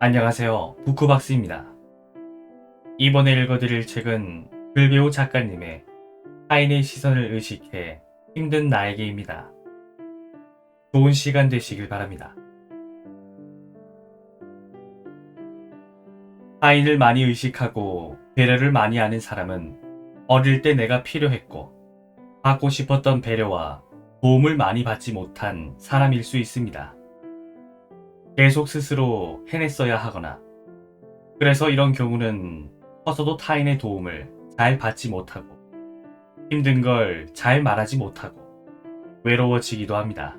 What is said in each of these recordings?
안녕하세요. 부쿠박스입니다. 이번에 읽어드릴 책은 글배우 작가님의 타인의 시선을 의식해 힘든 나에게입니다. 좋은 시간 되시길 바랍니다. 타인을 많이 의식하고 배려를 많이 하는 사람은 어릴 때 내가 필요했고 받고 싶었던 배려와 도움을 많이 받지 못한 사람일 수 있습니다. 계속 스스로 해냈어야 하거나 그래서 이런 경우는 커서도 타인의 도움을 잘 받지 못하고 힘든 걸 잘 말하지 못하고 외로워지기도 합니다.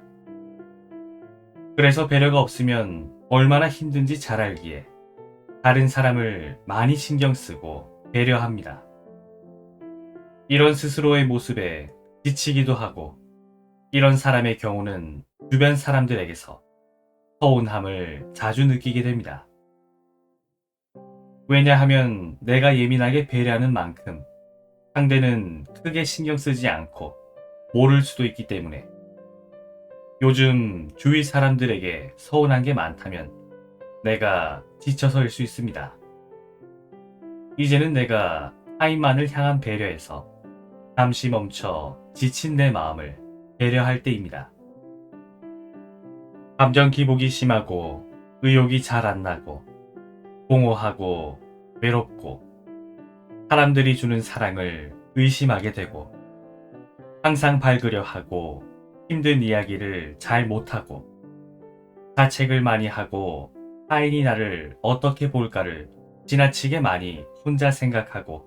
그래서 배려가 없으면 얼마나 힘든지 잘 알기에 다른 사람을 많이 신경 쓰고 배려합니다. 이런 스스로의 모습에 지치기도 하고 이런 사람의 경우는 주변 사람들에게서 서운함을 자주 느끼게 됩니다. 왜냐하면 내가 예민하게 배려하는 만큼 상대는 크게 신경 쓰지 않고 모를 수도 있기 때문에 요즘 주위 사람들에게 서운한 게 많다면 내가 지쳐서일 수 있습니다. 이제는 내가 타인만을 향한 배려에서 잠시 멈춰 지친 내 마음을 배려할 때입니다. 감정 기복이 심하고 의욕이 잘 안 나고 공허하고 외롭고 사람들이 주는 사랑을 의심하게 되고 항상 밝으려 하고 힘든 이야기를 잘 못하고 자책을 많이 하고 타인이 나를 어떻게 볼까를 지나치게 많이 혼자 생각하고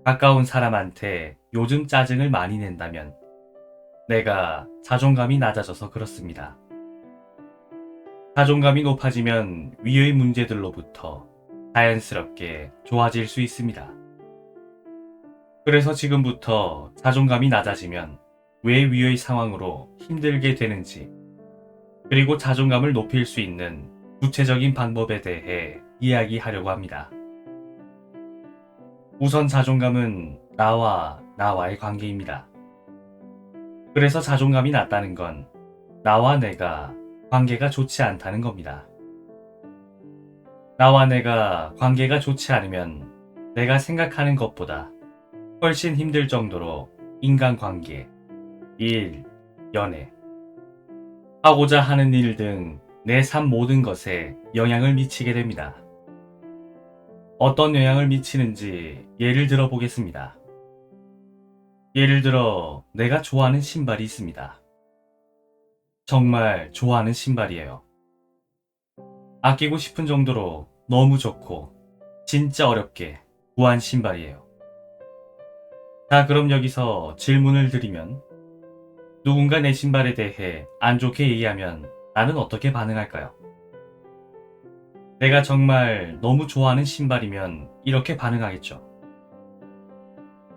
가까운 사람한테 요즘 짜증을 많이 낸다면 내가 자존감이 낮아져서 그렇습니다. 자존감이 높아지면 위의 문제들로부터 자연스럽게 좋아질 수 있습니다. 그래서 지금부터 자존감이 낮아지면 왜 위의 상황으로 힘들게 되는지, 그리고 자존감을 높일 수 있는 구체적인 방법에 대해 이야기하려고 합니다. 우선 자존감은 나와의 관계입니다. 그래서 자존감이 낮다는 건 나와 내가 관계가 좋지 않다는 겁니다. 나와 내가 관계가 좋지 않으면 내가 생각하는 것보다 훨씬 힘들 정도로 인간관계, 일, 연애, 하고자 하는 일 등 내 삶 모든 것에 영향을 미치게 됩니다. 어떤 영향을 미치는지 예를 들어 보겠습니다. 예를 들어 내가 좋아하는 신발이 있습니다. 정말 좋아하는 신발이에요. 아끼고 싶은 정도로 너무 좋고 진짜 어렵게 구한 신발이에요. 자, 그럼 여기서 질문을 드리면 누군가 내 신발에 대해 안 좋게 얘기하면 나는 어떻게 반응할까요? 내가 정말 너무 좋아하는 신발이면 이렇게 반응하겠죠.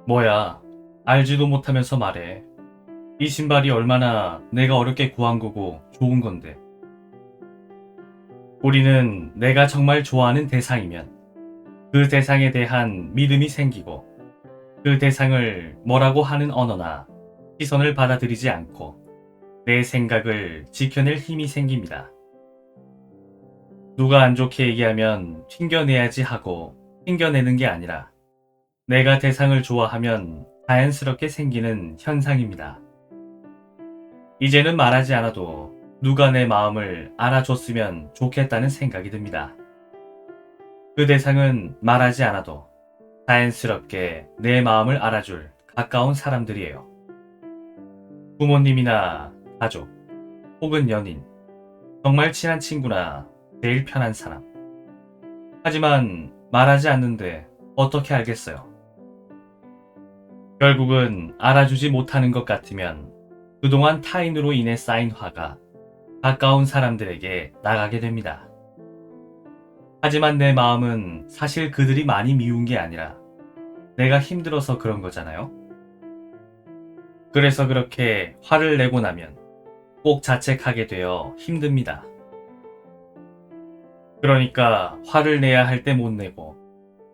뭐야, 알지도 못하면서 말해. 이 신발이 얼마나 내가 어렵게 구한 거고 좋은 건데. 우리는 내가 정말 좋아하는 대상이면 그 대상에 대한 믿음이 생기고 그 대상을 뭐라고 하는 언어나 시선을 받아들이지 않고 내 생각을 지켜낼 힘이 생깁니다. 누가 안 좋게 얘기하면 튕겨내야지 하고 튕겨내는 게 아니라 내가 대상을 좋아하면 자연스럽게 생기는 현상입니다. 이제는 말하지 않아도 누가 내 마음을 알아줬으면 좋겠다는 생각이 듭니다. 그 대상은 말하지 않아도 자연스럽게 내 마음을 알아줄 가까운 사람들이에요. 부모님이나 가족, 혹은 연인, 정말 친한 친구나 제일 편한 사람. 하지만 말하지 않는데 어떻게 알겠어요? 결국은 알아주지 못하는 것 같으면 그동안 타인으로 인해 쌓인 화가 가까운 사람들에게 나가게 됩니다. 하지만 내 마음은 사실 그들이 많이 미운 게 아니라 내가 힘들어서 그런 거잖아요. 그래서 그렇게 화를 내고 나면 꼭 자책하게 되어 힘듭니다. 그러니까 화를 내야 할 때 못 내고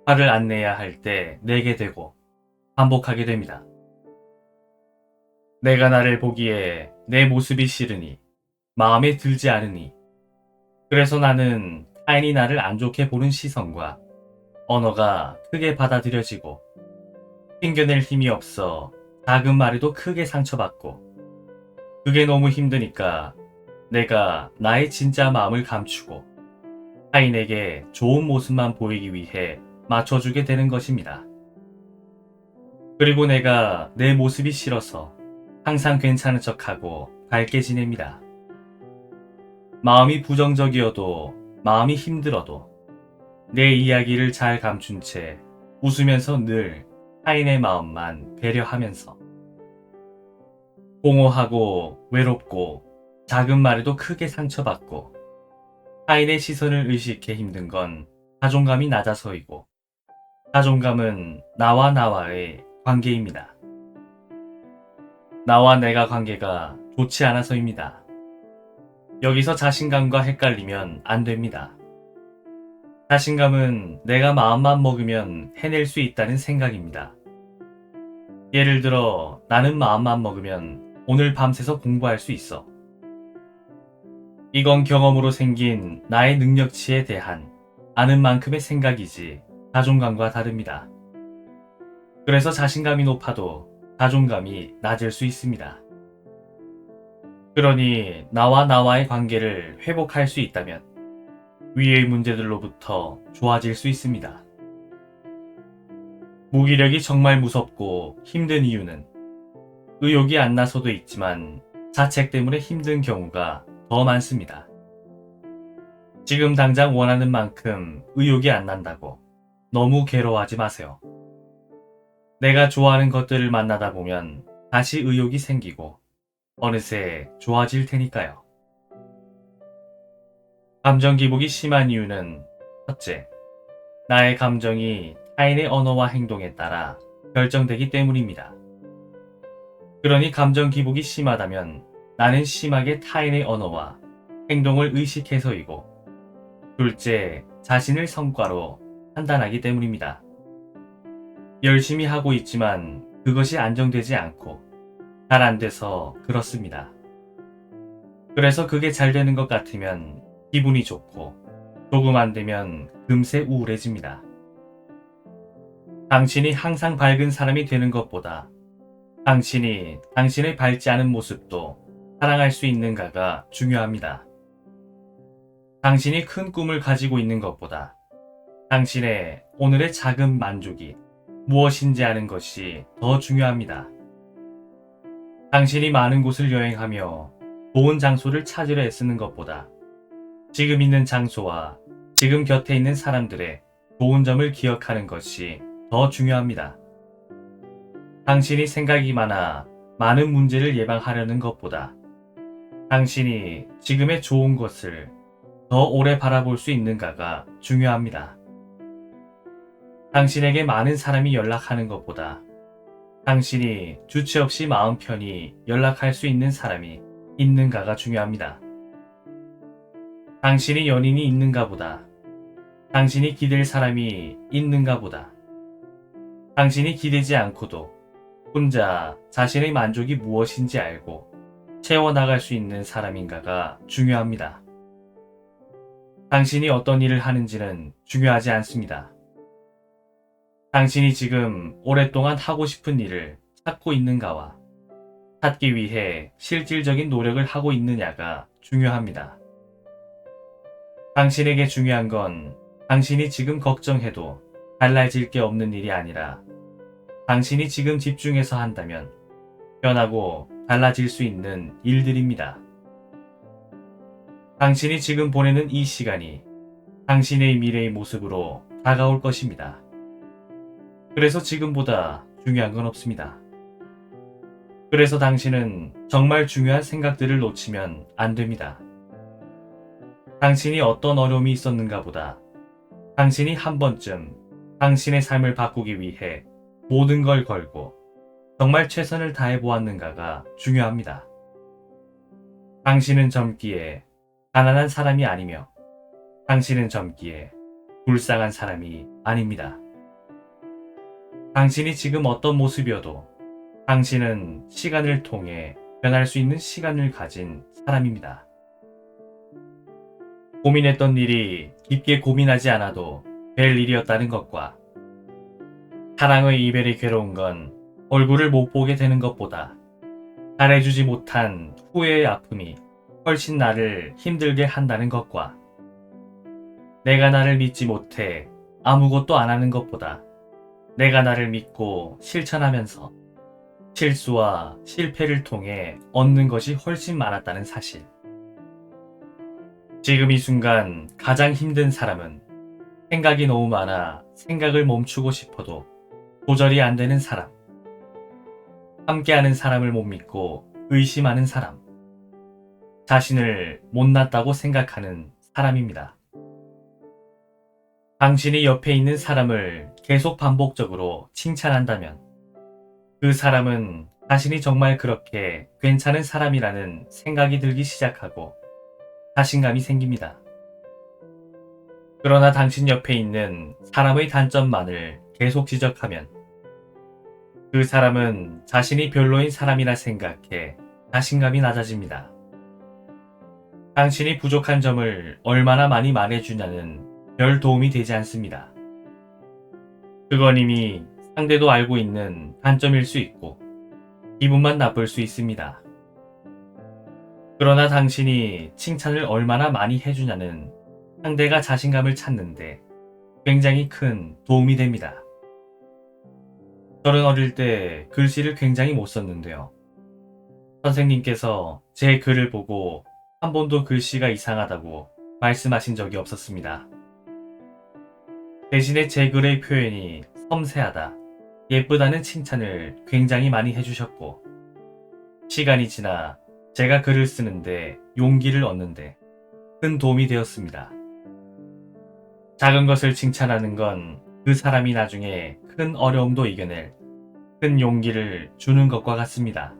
화를 안 내야 할 때 내게 되고 반복하게 됩니다. 내가 나를 보기에 내 모습이 싫으니 마음에 들지 않으니 그래서 나는 타인이 나를 안 좋게 보는 시선과 언어가 크게 받아들여지고 핑겨낼 힘이 없어 작은 말에도 크게 상처받고 그게 너무 힘드니까 내가 나의 진짜 마음을 감추고 타인에게 좋은 모습만 보이기 위해 맞춰주게 되는 것입니다. 그리고 내가 내 모습이 싫어서 항상 괜찮은 척하고 밝게 지냅니다. 마음이 부정적이어도 마음이 힘들어도 내 이야기를 잘 감춘 채 웃으면서 늘 타인의 마음만 배려하면서 공허하고 외롭고 작은 말에도 크게 상처받고 타인의 시선을 의식해 힘든 건 자존감이 낮아서이고 자존감은 나와의 관계입니다. 나와 내가 관계가 좋지 않아서입니다. 여기서 자신감과 헷갈리면 안 됩니다. 자신감은 내가 마음만 먹으면 해낼 수 있다는 생각입니다. 예를 들어 나는 마음만 먹으면 오늘 밤새서 공부할 수 있어. 이건 경험으로 생긴 나의 능력치에 대한 아는 만큼의 생각이지 자존감과 다릅니다. 그래서 자신감이 높아도 자존감이 낮을 수 있습니다. 그러니 나와의 관계를 회복할 수 있다면 위의 문제들로부터 좋아질 수 있습니다. 무기력이 정말 무섭고 힘든 이유는 의욕이 안 나서도 있지만 자책 때문에 힘든 경우가 더 많습니다. 지금 당장 원하는 만큼 의욕이 안 난다고 너무 괴로워하지 마세요. 내가 좋아하는 것들을 만나다 보면 다시 의욕이 생기고 어느새 좋아질 테니까요. 감정 기복이 심한 이유는 첫째, 나의 감정이 타인의 언어와 행동에 따라 결정되기 때문입니다. 그러니 감정 기복이 심하다면 나는 심하게 타인의 언어와 행동을 의식해서이고 둘째, 자신을 성과로 판단하기 때문입니다. 열심히 하고 있지만 그것이 안정되지 않고 잘 안 돼서 그렇습니다. 그래서 그게 잘 되는 것 같으면 기분이 좋고 조금 안 되면 금세 우울해집니다. 당신이 항상 밝은 사람이 되는 것보다 당신이 당신의 밝지 않은 모습도 사랑할 수 있는가가 중요합니다. 당신이 큰 꿈을 가지고 있는 것보다 당신의 오늘의 작은 만족이 무엇인지 아는 것이 더 중요합니다. 당신이 많은 곳을 여행하며 좋은 장소를 찾으려 애쓰는 것보다 지금 있는 장소와 지금 곁에 있는 사람들의 좋은 점을 기억하는 것이 더 중요합니다. 당신이 생각이 많아 많은 문제를 예방하려는 것보다 당신이 지금의 좋은 것을 더 오래 바라볼 수 있는가가 중요합니다. 당신에게 많은 사람이 연락하는 것보다 당신이 주체 없이 마음 편히 연락할 수 있는 사람이 있는가가 중요합니다. 당신이 연인이 있는가 보다 당신이 기댈 사람이 있는가 보다 당신이 기대지 않고도 혼자 자신의 만족이 무엇인지 알고 채워나갈 수 있는 사람인가가 중요합니다. 당신이 어떤 일을 하는지는 중요하지 않습니다. 당신이 지금 오랫동안 하고 싶은 일을 찾고 있는가와 찾기 위해 실질적인 노력을 하고 있느냐가 중요합니다. 당신에게 중요한 건 당신이 지금 걱정해도 달라질 게 없는 일이 아니라 당신이 지금 집중해서 한다면 변하고 달라질 수 있는 일들입니다. 당신이 지금 보내는 이 시간이 당신의 미래의 모습으로 다가올 것입니다. 그래서 지금보다 중요한 건 없습니다. 그래서 당신은 정말 중요한 생각들을 놓치면 안 됩니다. 당신이 어떤 어려움이 있었는가 보다 당신이 한 번쯤 당신의 삶을 바꾸기 위해 모든 걸 걸고 정말 최선을 다해 보았는가가 중요합니다. 당신은 젊기에 가난한 사람이 아니며 당신은 젊기에 불쌍한 사람이 아닙니다. 당신이 지금 어떤 모습이어도 당신은 시간을 통해 변할 수 있는 시간을 가진 사람입니다. 고민했던 일이 깊게 고민하지 않아도 될 일이었다는 것과 사랑의 이별이 괴로운 건 얼굴을 못 보게 되는 것보다 잘해주지 못한 후회의 아픔이 훨씬 나를 힘들게 한다는 것과 내가 나를 믿지 못해 아무것도 안 하는 것보다 내가 나를 믿고 실천하면서 실수와 실패를 통해 얻는 것이 훨씬 많았다는 사실. 지금 이 순간 가장 힘든 사람은 생각이 너무 많아 생각을 멈추고 싶어도 조절이 안 되는 사람. 함께하는 사람을 못 믿고 의심하는 사람. 자신을 못났다고 생각하는 사람입니다. 당신이 옆에 있는 사람을 계속 반복적으로 칭찬한다면 그 사람은 자신이 정말 그렇게 괜찮은 사람이라는 생각이 들기 시작하고 자신감이 생깁니다. 그러나 당신 옆에 있는 사람의 단점만을 계속 지적하면 그 사람은 자신이 별로인 사람이라 생각해 자신감이 낮아집니다. 당신이 부족한 점을 얼마나 많이 말해주냐는 별 도움이 되지 않습니다. 그건 이미 상대도 알고 있는 단점일 수 있고 기분만 나쁠 수 있습니다. 그러나 당신이 칭찬을 얼마나 많이 해주냐는 상대가 자신감을 찾는데 굉장히 큰 도움이 됩니다. 저는 어릴 때 글씨를 굉장히 못 썼는데요. 선생님께서 제 글을 보고 한 번도 글씨가 이상하다고 말씀하신 적이 없었습니다. 대신에 제 글의 표현이 섬세하다, 예쁘다는 칭찬을 굉장히 많이 해주셨고 시간이 지나 제가 글을 쓰는데 용기를 얻는데 큰 도움이 되었습니다. 작은 것을 칭찬하는 건 그 사람이 나중에 큰 어려움도 이겨낼 큰 용기를 주는 것과 같습니다.